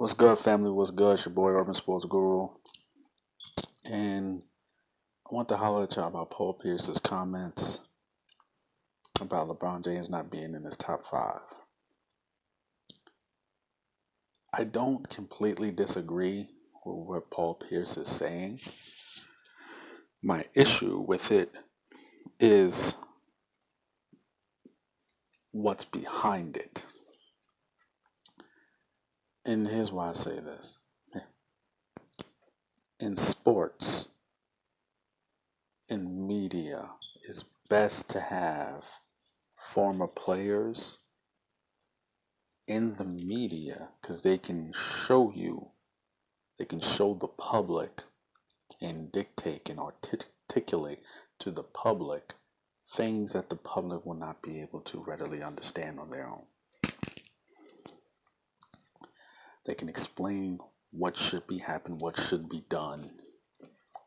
What's good, family? What's good? It's your boy, Urban Sports Guru. And I want to holler at y'all about Paul Pierce's comments about LeBron James not being in his top five. I don't completely disagree with what Paul Pierce is saying. My issue with it is what's behind it. And here's why I say this. In sports, in media, it's best to have former players in the media because they can show the public and dictate and articulate to the public things that the public will not be able to readily understand on their own. They can explain what should be happening, what should be done,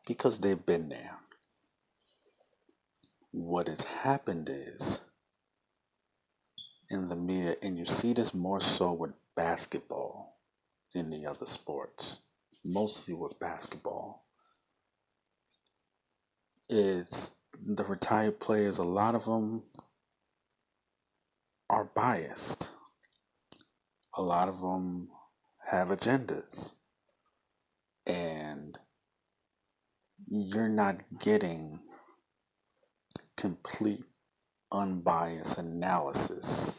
because they've been there. What has happened is in the media, and you see this more so with basketball than the other sports, mostly with basketball, is the retired players, a lot of them are biased. A lot of them have agendas. And you're not getting complete, unbiased analysis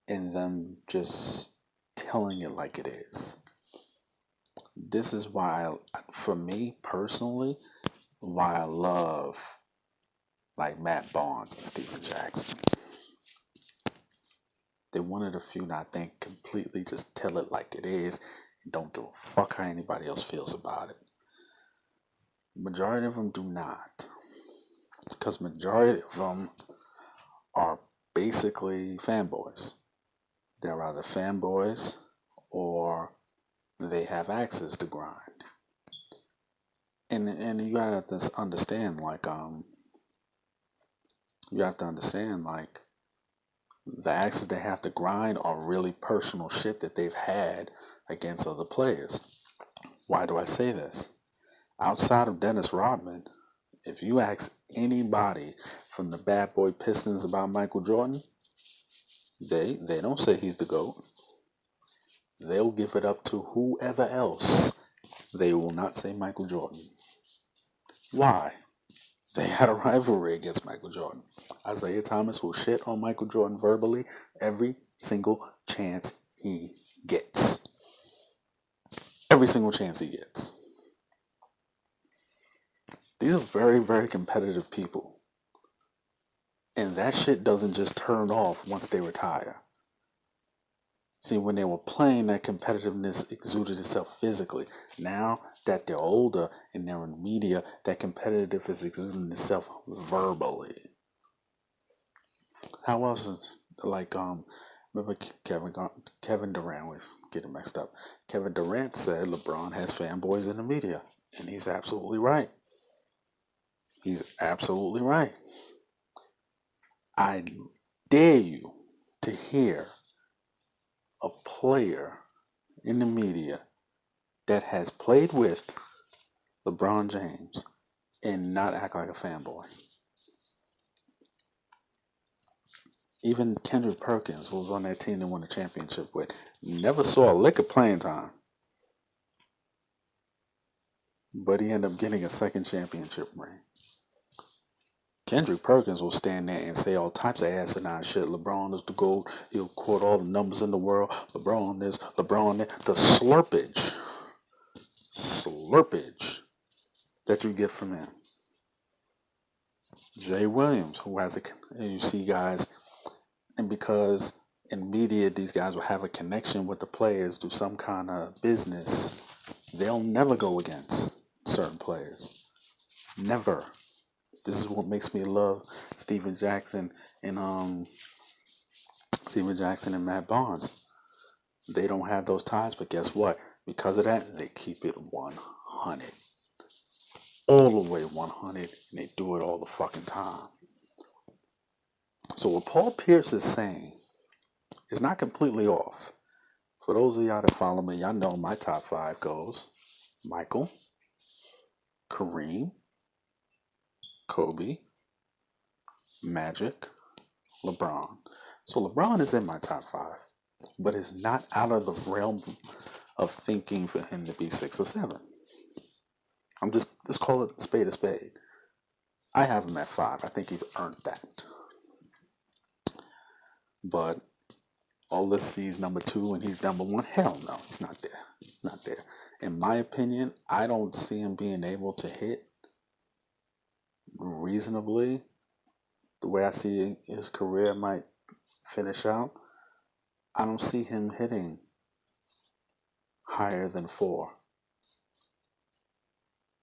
in them just telling it like it is. This is why, for me personally, why I love like Matt Barnes and Steven Jackson. They're one of the few that I think completely just tell it like it is and don't give a fuck how anybody else feels about it. Majority of them do not. Because majority of them are basically fanboys. They're either fanboys or they have access to grind. And you gotta understand the axes they have to grind are really personal shit that they've had against other players. Why do I say this? Outside of Dennis Rodman, if you ask anybody from the Bad Boy Pistons about Michael Jordan, they don't say he's the GOAT. They'll give it up to whoever else. They will not say Michael Jordan. Why? They had a rivalry against Michael Jordan. Isaiah Thomas will shit on Michael Jordan verbally every single chance he gets. Every single chance he gets. These are very, very competitive people. And that shit doesn't just turn off once they retire. See, when they were playing, that competitiveness exuded itself physically. Now that they're older and they're in media, that competitive is exuding itself verbally. How else is remember Kevin Durant was getting mixed up. Kevin Durant said LeBron has fanboys in the media, and he's absolutely right. He's absolutely right. I dare you to hear a player in the media that has played with LeBron James and not act like a fanboy. Even Kendrick Perkins, who was on that team that won the championship with, never saw a lick of playing time. But he ended up getting a second championship ring. Kendrick Perkins will stand there and say all types of asinine shit. LeBron is the GOAT. He'll quote all the numbers in the world. LeBron this, LeBron that. The slurpage that you get from him. Jay Williams, who has you see guys, and because in media these guys will have a connection with the players, do some kind of business, they'll never go against certain players. Never. This is what makes me love Steven Jackson and Matt Barnes. They don't have those ties, but guess what? Because of that, they keep it 100. All the way 100, and they do it all the fucking time. So what Paul Pierce is saying is not completely off. For those of y'all that follow me, y'all know my top five goes Michael, Kareem, Kobe, Magic, LeBron. So LeBron is in my top five, but it's not out of the realm of thinking for him to be 6 or 7. Let's call it spade a spade. I have him at 5. I think he's earned that. But all this, he's number 2 and he's number 1. Hell no, he's not there. Not there. In my opinion, I don't see him being able to hit reasonably the way I see his career might finish out. I don't see him hitting higher than 4.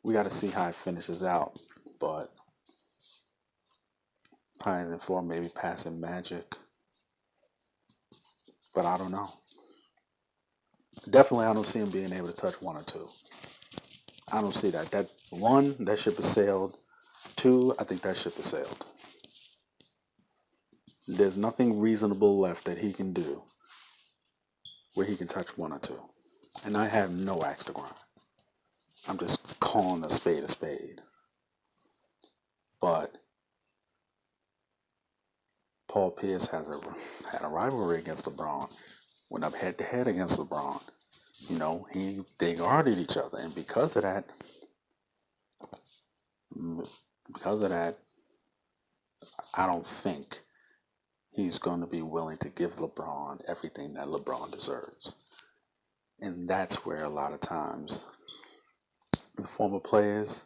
We got to see how it finishes out, but higher than 4, maybe passing Magic, but I don't know. Definitely, I don't see him being able to touch 1 or 2. I don't see that. That 1, that ship has sailed. 2, I think that ship has sailed. There's nothing reasonable left that he can do where he can touch 1 or 2. And I have no axe to grind. I'm just calling a spade a spade. But Paul Pierce had a rivalry against LeBron. Went up head to head against LeBron. You know, they guarded each other, and because of that, I don't think he's going to be willing to give LeBron everything that LeBron deserves. And that's where a lot of times the former players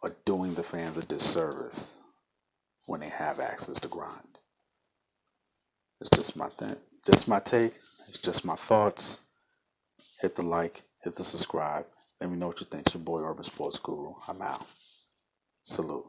are doing the fans a disservice when they have access to grind. It's just my thing, just my take. It's just my thoughts. Hit the like, hit the subscribe. Let me know what you think. It's your boy Urban Sports Guru. I'm out. Salute.